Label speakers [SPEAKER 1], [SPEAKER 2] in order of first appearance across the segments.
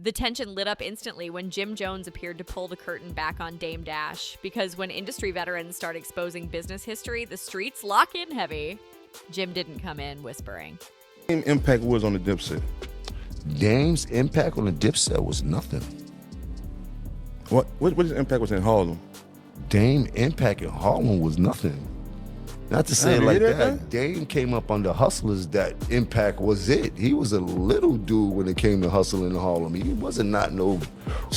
[SPEAKER 1] The tension lit up instantly when Jim Jones appeared to pull the curtain back on Dame Dash, because when industry veterans start exposing business history, the streets lock in heavy. Jim didn't come in whispering.
[SPEAKER 2] Dame's impact was on the Dipset.
[SPEAKER 3] Dame's impact on the Dipset was nothing.
[SPEAKER 2] What his impact was in Harlem?
[SPEAKER 3] Dame impact in Harlem was nothing. Not to say it like that. Dame came up under hustlers. That impact was it. He was a little dude when it came to hustling in Harlem. He wasn't no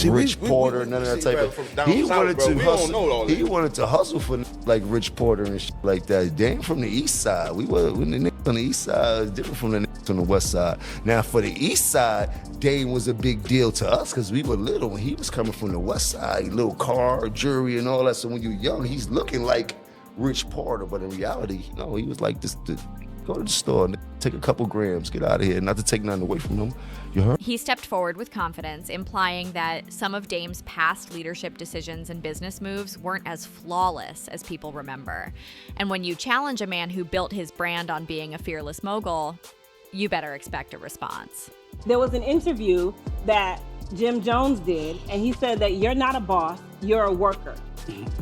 [SPEAKER 3] Rich Porter, none of that type of. He wanted to hustle. He wanted to hustle for like Rich Porter and shit like that. Dame from the East Side. When the niggas on the East Side is different from the niggas on the West Side. Now for the East Side, Dame was a big deal to us because we were little when he was coming from the West Side. Little car, jewelry, and all that. So when you're young, he's looking like Rich Porter, but in reality, he was like just to go to the store and take a couple grams, get out of here, not to take nothing away from him. You heard?
[SPEAKER 1] He stepped forward with confidence, implying that some of Dame's past leadership decisions and business moves weren't as flawless as people remember. And when you challenge a man who built his brand on being a fearless mogul, you better expect a response.
[SPEAKER 4] There was an interview that Jim Jones did, and he said that you're not a boss, you're a worker.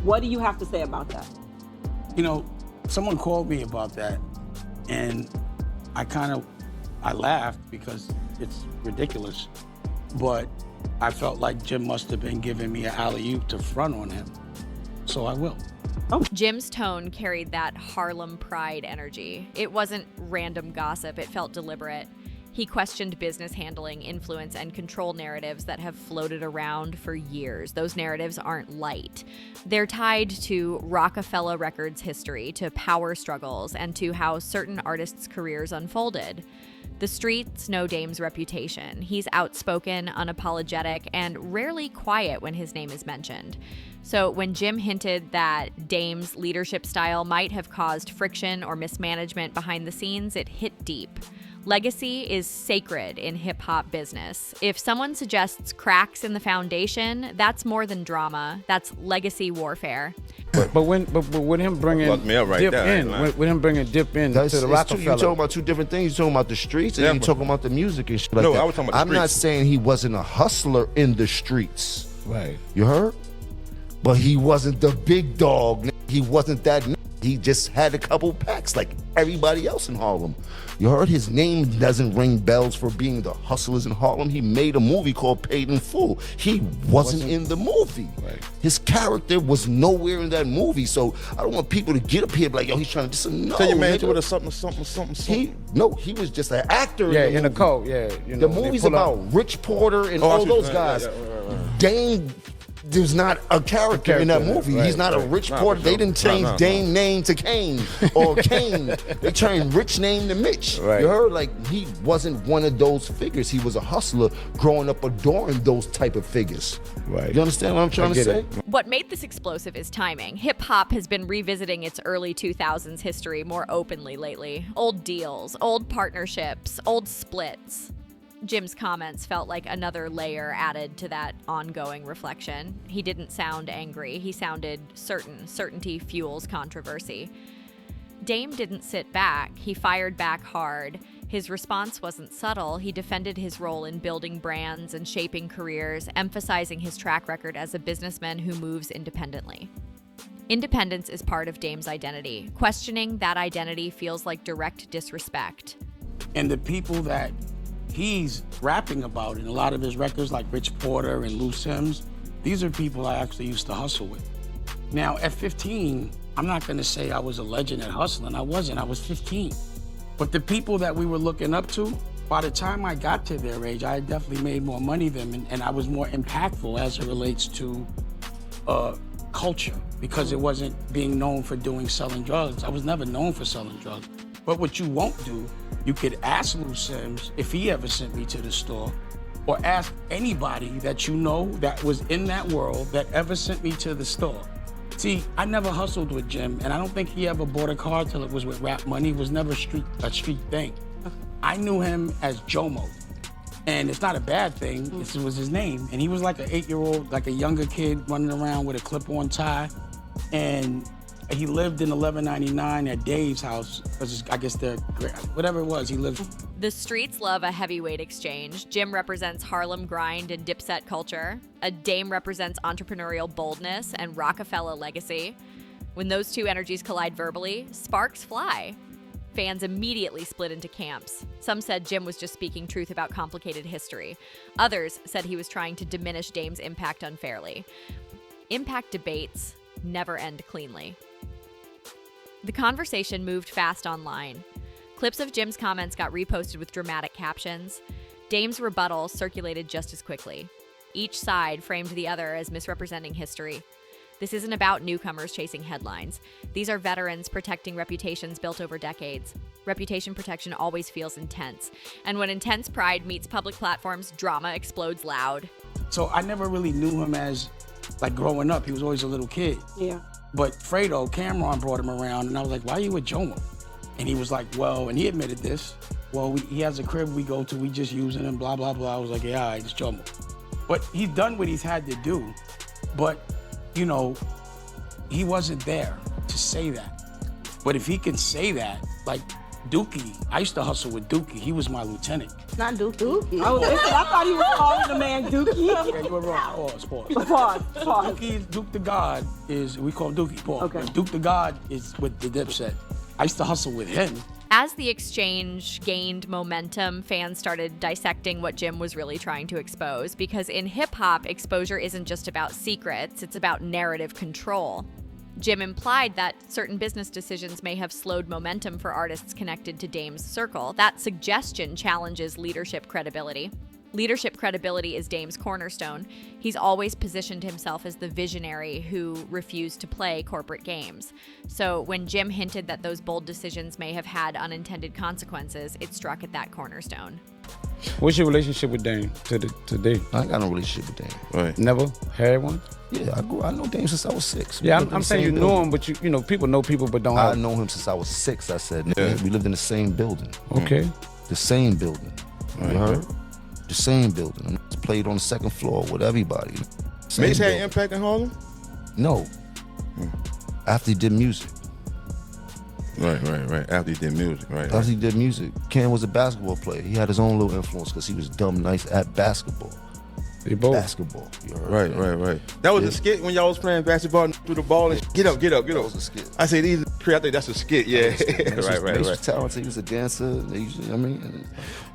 [SPEAKER 4] What do you have to say about that?
[SPEAKER 5] Someone called me about that, and I laughed because it's ridiculous, but I felt like Jim must have been giving me an alley-oop to front on him, so I will.
[SPEAKER 1] Jim's tone carried that Harlem pride energy. It wasn't random gossip, it felt deliberate. He questioned business handling, influence, and control narratives that have floated around for years. Those narratives aren't light. They're tied to Roc-A-Fella Records history, to power struggles, and to how certain artists' careers unfolded. The streets know Dame's reputation. He's outspoken, unapologetic, and rarely quiet when his name is mentioned. So when Jim hinted that Dame's leadership style might have caused friction or mismanagement behind the scenes, it hit deep. Legacy is sacred in hip-hop business. If someone suggests cracks in the foundation, that's more than drama. That's legacy warfare.
[SPEAKER 6] But with him bringing Dip in to the Roc-A-Fella.
[SPEAKER 3] You're talking about two different things. You're talking about the streets and you're talking about the music and shit like that.
[SPEAKER 2] No, I was talking about the streets.
[SPEAKER 3] I'm not saying he wasn't a hustler in the streets.
[SPEAKER 6] Right.
[SPEAKER 3] You heard? But he wasn't the big dog. He wasn't that. He just had a couple packs like everybody else in Harlem. You heard? His name doesn't ring bells for being the hustlers in Harlem. He made a movie called Paid in Full. He wasn't in the movie.
[SPEAKER 6] Right.
[SPEAKER 3] His character was nowhere in that movie. So I don't want people to get up here and be like, yo, he's trying to do something. No,
[SPEAKER 2] Tell your man
[SPEAKER 3] nigga.
[SPEAKER 2] to with a something.
[SPEAKER 3] He was just an actor
[SPEAKER 6] In
[SPEAKER 3] in
[SPEAKER 6] the code, yeah.
[SPEAKER 3] the movie's about Rich Porter and all those guys. Dame was not a character in that movie. He's not a Rich Porter. They didn't change Dame name to Kane or Kane. They changed Rich name to Mitch.
[SPEAKER 6] Right.
[SPEAKER 3] You heard? Like, he wasn't one of those figures. He was a hustler growing up adoring those type of figures.
[SPEAKER 6] Right.
[SPEAKER 3] You understand what I'm trying to say?
[SPEAKER 1] What made this explosive is timing. Hip-hop has been revisiting its early 2000s history more openly lately. Old deals, old partnerships, old splits. Jim's comments felt like another layer added to that ongoing reflection. He didn't sound angry. He sounded certain. Certainty fuels controversy. Dame didn't sit back. He fired back hard. His response wasn't subtle. He defended his role in building brands and shaping careers, emphasizing his track record as a businessman who moves independently. Independence is part of Dame's identity. Questioning that identity feels like direct disrespect.
[SPEAKER 5] And the people that he's rapping about in a lot of his records, like Rich Porter and Lou Sims, these are people I actually used to hustle with. Now, at 15, I'm not gonna say I was a legend at hustling. I wasn't, I was 15. But the people that we were looking up to, by the time I got to their age, I definitely made more money than them, and I was more impactful as it relates to culture, because it wasn't being known for selling drugs. I was never known for selling drugs. But what you won't do, you could ask Lou Sims if he ever sent me to the store, or ask anybody that you know that was in that world that ever sent me to the store. See, I never hustled with Jim, and I don't think he ever bought a car till it was with rap money. It was never a street thing. I knew him as Jomo, and it's not a bad thing. This was his name, and he was like an 8-year-old, like a younger kid running around with a clip-on tie, and he lived in 1199 at Dave's house, because I guess whatever it was, he lived.
[SPEAKER 1] The streets love a heavyweight exchange. Jim represents Harlem grind and dipset culture. A Dame represents entrepreneurial boldness and Roc-A-Fella legacy. When those two energies collide verbally, sparks fly. Fans immediately split into camps. Some said Jim was just speaking truth about complicated history. Others said he was trying to diminish Dame's impact unfairly. Impact debates never end cleanly. The conversation moved fast online. Clips of Jim's comments got reposted with dramatic captions. Dame's rebuttal circulated just as quickly. Each side framed the other as misrepresenting history. This isn't about newcomers chasing headlines. These are veterans protecting reputations built over decades. Reputation protection always feels intense. And when intense pride meets public platforms, drama explodes loud.
[SPEAKER 5] So I never really knew him as, like, growing up. He was always a little kid.
[SPEAKER 4] Yeah.
[SPEAKER 5] But Fredo, Cameron brought him around, and I was like, why are you with Jomo? And he was like, well, and he admitted this, well, he has a crib we go to, we just using him, blah, blah, blah. I was like, yeah, all right, it's Jomo. But he's done what he's had to do. But, you know, he wasn't there to say that. But if he can say that, like Dookie, I used to hustle with Dookie. He was my lieutenant.
[SPEAKER 4] Not Dookie. I thought he was calling the man Dookie.
[SPEAKER 5] Yeah, you were wrong. Pause.
[SPEAKER 4] Pause.
[SPEAKER 5] Dookie, Duke the God is, we call him Dookie, Paul.
[SPEAKER 4] Okay.
[SPEAKER 5] But Duke the God is with the Dipset. I used to hustle with him.
[SPEAKER 1] As the exchange gained momentum, fans started dissecting what Jim was really trying to expose, because in hip-hop, exposure isn't just about secrets, it's about narrative control. Jim implied that certain business decisions may have slowed momentum for artists connected to Dame's circle. That suggestion challenges leadership credibility. Leadership credibility is Dame's cornerstone. He's always positioned himself as the visionary who refused to play corporate games. So when Jim hinted that those bold decisions may have had unintended consequences, it struck at that cornerstone.
[SPEAKER 6] What's your relationship with Dame today?
[SPEAKER 3] I ain't got no relationship with Dame.
[SPEAKER 2] Right.
[SPEAKER 6] Never had one?
[SPEAKER 3] Yeah, I know Dame since I was 6.
[SPEAKER 6] Yeah, I'm saying you know him, but you know, people know people, but don't
[SPEAKER 3] I
[SPEAKER 6] have.
[SPEAKER 3] know him since I was 6, I said.
[SPEAKER 2] Yeah.
[SPEAKER 3] We lived in the same building.
[SPEAKER 6] Okay.
[SPEAKER 3] The same building. You heard? The same building. I played on the second floor with everybody. Same
[SPEAKER 2] Mace had
[SPEAKER 3] building.
[SPEAKER 2] an impact in Harlem?
[SPEAKER 3] No. After he did music.
[SPEAKER 2] Right. After he did music, right.
[SPEAKER 3] After he did music. Ken was a basketball player. He had his own little influence because he was dumb nice at basketball.
[SPEAKER 6] They both.
[SPEAKER 3] Basketball. You heard?
[SPEAKER 2] Right. That was a skit when y'all was playing basketball and threw the ball and get up.
[SPEAKER 3] That was a skit.
[SPEAKER 2] I say these. I think that's a skit. Yeah.
[SPEAKER 3] Mace was talented. He was a dancer.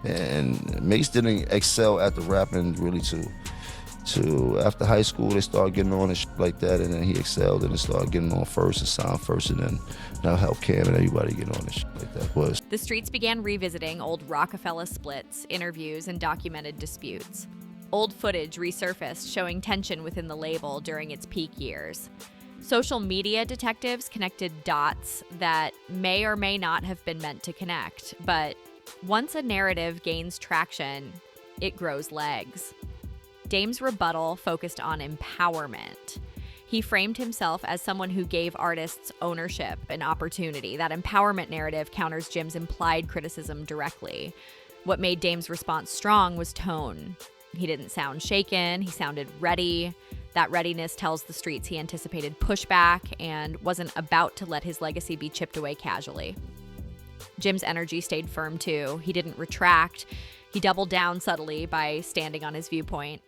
[SPEAKER 3] And Mace didn't excel at the rapping really to after high school they started getting on and shit like that, and then he excelled and then started getting on first and signed first, and then now helped Cam and everybody get on and shit like that.
[SPEAKER 1] The streets began revisiting old Roc-A-Fella splits, interviews, and documented disputes. Old footage resurfaced showing tension within the label during its peak years. Social media detectives connected dots that may or may not have been meant to connect, but once a narrative gains traction, it grows legs. Dame's rebuttal focused on empowerment. He framed himself as someone who gave artists ownership and opportunity. That empowerment narrative counters Jim's implied criticism directly. What made Dame's response strong was tone. He didn't sound shaken, he sounded ready. That readiness tells the streets he anticipated pushback and wasn't about to let his legacy be chipped away casually. Jim's energy stayed firm too. He didn't retract. He doubled down subtly by standing on his viewpoint.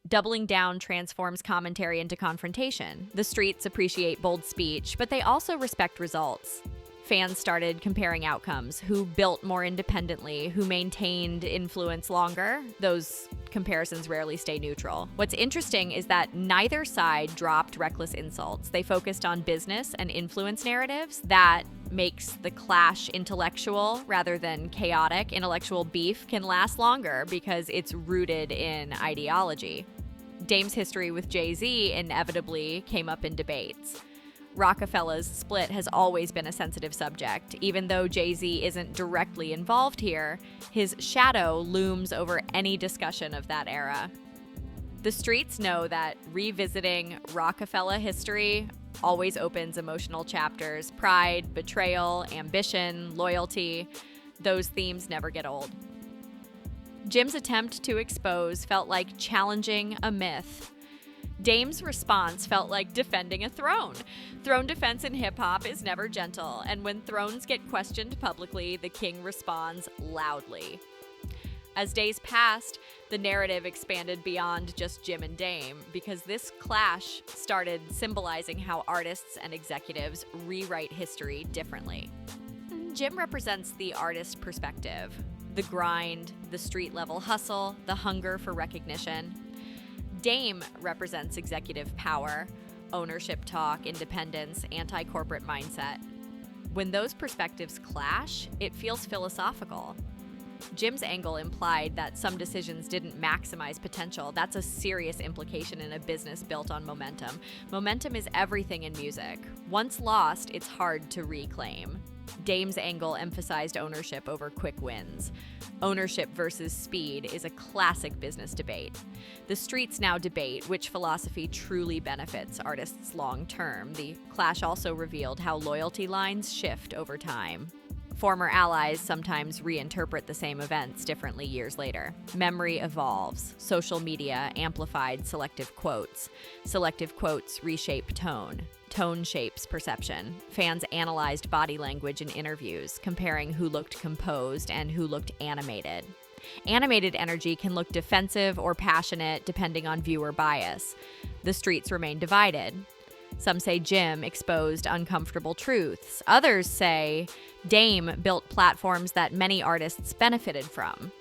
[SPEAKER 1] Doubling down transforms commentary into confrontation. The streets appreciate bold speech, but they also respect results. Fans started comparing outcomes. Who built more independently? Who maintained influence longer? Those comparisons rarely stay neutral. What's interesting is that neither side dropped reckless insults. They focused on business and influence narratives. That makes the clash intellectual rather than chaotic. Intellectual beef can last longer because it's rooted in ideology. Dame's history with Jay-Z inevitably came up in debates. Roc-A-Fella's split has always been a sensitive subject. Even though Jay-Z isn't directly involved here, his shadow looms over any discussion of that era. The streets know that revisiting Roc-A-Fella history always opens emotional chapters. Pride, betrayal, ambition, loyalty, those themes never get old. Jim's attempt to expose felt like challenging a myth. Dame's response felt like defending a throne. Throne defense in hip-hop is never gentle, and when thrones get questioned publicly, the king responds loudly. As days passed, the narrative expanded beyond just Jim and Dame, because this clash started symbolizing how artists and executives rewrite history differently. Jim represents the artist perspective, the grind, the street-level hustle, the hunger for recognition. Dame represents executive power, ownership talk, independence, anti-corporate mindset. When those perspectives clash, it feels philosophical. Jim's angle implied that some decisions didn't maximize potential. That's a serious implication in a business built on momentum. Momentum is everything in music. Once lost, it's hard to reclaim. Dame's angle emphasized ownership over quick wins. Ownership versus speed is a classic business debate. The streets now debate which philosophy truly benefits artists long term. The clash also revealed how loyalty lines shift over time. Former allies sometimes reinterpret the same events differently years later. Memory evolves. Social media amplified selective quotes. Selective quotes reshape tone. Tone shapes perception. Fans analyzed body language in interviews, comparing who looked composed and who looked animated. Animated energy can look defensive or passionate depending on viewer bias. The streets remain divided. Some say Jim exposed uncomfortable truths. Others say Dame built platforms that many artists benefited from.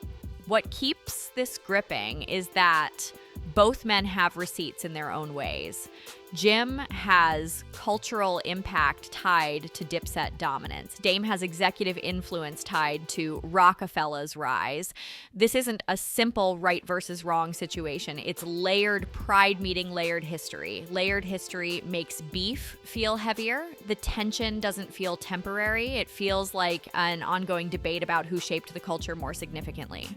[SPEAKER 1] What keeps this gripping is that both men have receipts in their own ways. Jim has cultural impact tied to Dipset dominance. Dame has executive influence tied to Roc-A-Fella's rise. This isn't a simple right versus wrong situation. It's layered pride meeting layered history. Layered history makes beef feel heavier. The tension doesn't feel temporary. It feels like an ongoing debate about who shaped the culture more significantly.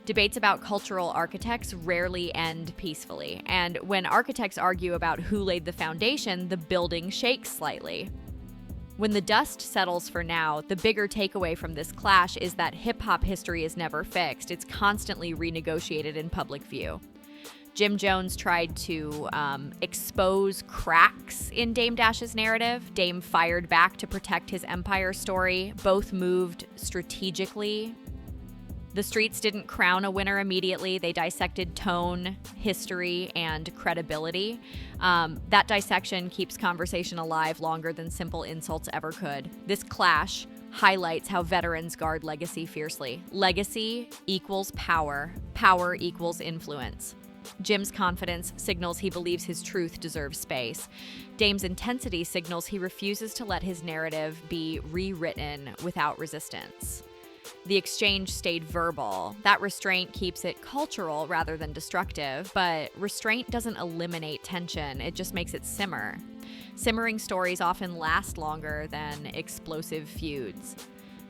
[SPEAKER 1] Debates about cultural architects rarely end peacefully, and when architects argue about who laid the foundation, the building shakes slightly. When the dust settles for now, the bigger takeaway from this clash is that hip-hop history is never fixed. It's constantly renegotiated in public view. Jim Jones tried to expose cracks in Dame Dash's narrative. Dame fired back to protect his empire story. Both moved strategically. The streets didn't crown a winner immediately. They dissected tone, history, and credibility. That dissection keeps conversation alive longer than simple insults ever could. This clash highlights how veterans guard legacy fiercely. Legacy equals power. Power equals influence. Jim's confidence signals he believes his truth deserves space. Dame's intensity signals he refuses to let his narrative be rewritten without resistance. The exchange stayed verbal. That restraint keeps it cultural rather than destructive, but restraint doesn't eliminate tension, it just makes it simmer. Simmering stories often last longer than explosive feuds.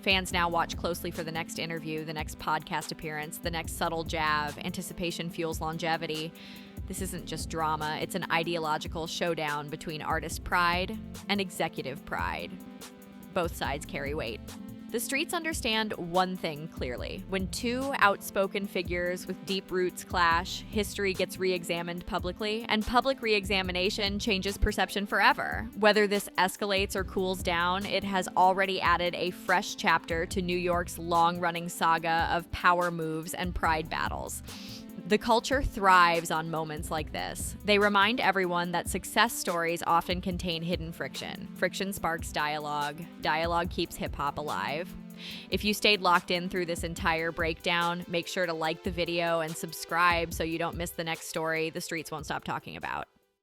[SPEAKER 1] Fans now watch closely for the next interview, the next podcast appearance, the next subtle jab. Anticipation fuels longevity. This isn't just drama, it's an ideological showdown between artist pride and executive pride. Both sides carry weight. The streets understand one thing clearly. When two outspoken figures with deep roots clash, history gets re-examined publicly, and public re-examination changes perception forever. Whether this escalates or cools down, it has already added a fresh chapter to New York's long-running saga of power moves and pride battles. The culture thrives on moments like this. They remind everyone that success stories often contain hidden friction. Friction sparks dialogue. Dialogue keeps hip-hop alive. If you stayed locked in through this entire breakdown, make sure to like the video and subscribe so you don't miss the next story the streets won't stop talking about.